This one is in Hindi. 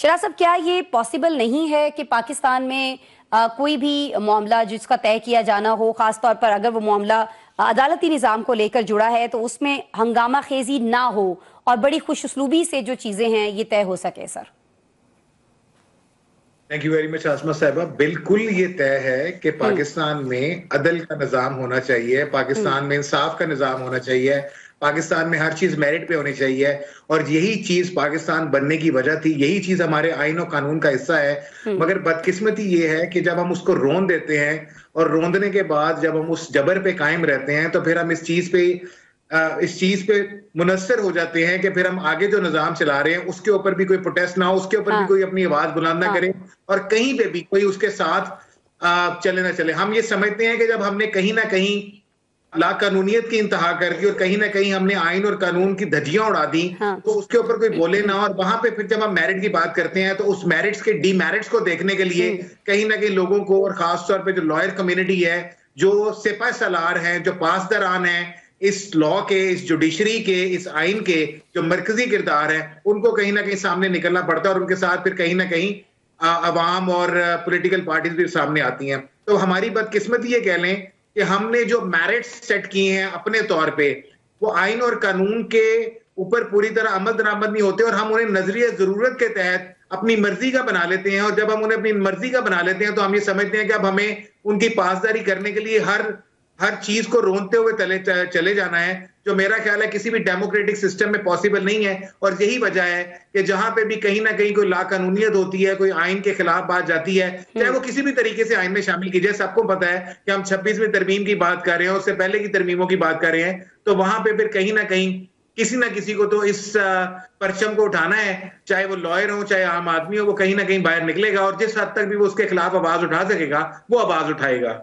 शरा साहब, क्या ये पॉसिबल नहीं है कि पाकिस्तान में कोई भी मामला जिसका तय किया जाना हो, खासतौर पर अगर वो मामला अदालती निज़ाम को लेकर जुड़ा है, तो उसमें हंगामा खेजी ना हो और बड़ी खुशउस्लूबी से जो चीजें हैं ये तय हो सके? Sir, thank you very much Asma Sahiba. बिल्कुल ये तय है कि पाकिस्तान में अदल का निज़ाम होना चाहिए, पाकिस्तान में इंसाफ का निज़ाम होना चाहिए, पाकिस्तान में हर चीज मेरिट पे होनी चाहिए। और यही चीज पाकिस्तान बनने की वजह थी, यही चीज हमारे आइन और कानून का हिस्सा है। मगर बदकिस्मती ये है कि जब हम उसको रोन देते हैं और रोंदने के बाद जब हम उस जबर पे कायम रहते हैं, तो फिर हम इस चीज पे मुनस्सर हो जाते हैं कि फिर हम आगे जो निजाम चला रहे हैं उसके ऊपर भी कोई प्रोटेस्ट ना हो, उसके ऊपर भी कोई अपनी आवाज बुलंद ना करे और कहीं पे भी कोई उसके साथ चले ना चले। हम ये समझते हैं कि जब हमने कहीं ना कहीं लाकानूनियत की इंतहा कर दी और कहीं ना कहीं हमने आइन और कानून की धज्जियां उड़ा दी, तो उसके ऊपर कोई बोले ना। और वहां पे फिर जब हम मेरिट की बात करते हैं तो उस मेरिट्स के डीमेरिट्स को देखने के लिए कहीं ना कहीं लोगों को, और खासतौर पे जो लॉयर कम्युनिटी है, जो सिपा सलार हैं, जो पासदारान हैं इस लॉ के, इस जुडिशरी के, इस आइन के जो मरकजी किरदार है, उनको कहीं ना कहीं सामने निकलना पड़ता है और उनके साथ फिर कहीं ना कहीं अवाम और पॉलिटिकल पार्टीज भी सामने आती हैं। तो हमारी बदकिस्मती ये कह लें कि हमने जो मेरिट्स सेट किए हैं अपने तौर पे, वो आइन और कानून के ऊपर पूरी तरह अमल दरामद नहीं होते और हम उन्हें नजरिए जरूरत के तहत अपनी मर्जी का बना लेते हैं। और जब हम उन्हें अपनी मर्जी का बना लेते हैं तो हम ये समझते हैं कि अब हमें उनकी पासदारी करने के लिए हर हर चीज को रोनते हुए चले जाना है, जो मेरा ख्याल है किसी भी डेमोक्रेटिक सिस्टम में पॉसिबल नहीं है। और यही वजह है कि जहां पे भी कहीं ना कहीं कोई लाकानूनियत होती है, कोई आइन के खिलाफ बात जाती है, चाहे वो किसी भी तरीके से आइन में शामिल की जाए, सबको पता है कि हम 26वीं तरमीम की बात कर रहे हैं, उससे पहले की तरमीमों की बात कर रहे हैं, तो वहां पे फिर कहीं ना कहीं किसी ना किसी को तो इस परचम को उठाना है, चाहे वो लॉयर हो चाहे आम आदमी हो, वो कहीं ना कहीं बाहर निकलेगा और जिस हद तक भी वो उसके खिलाफ आवाज उठा सकेगा वो आवाज उठाएगा।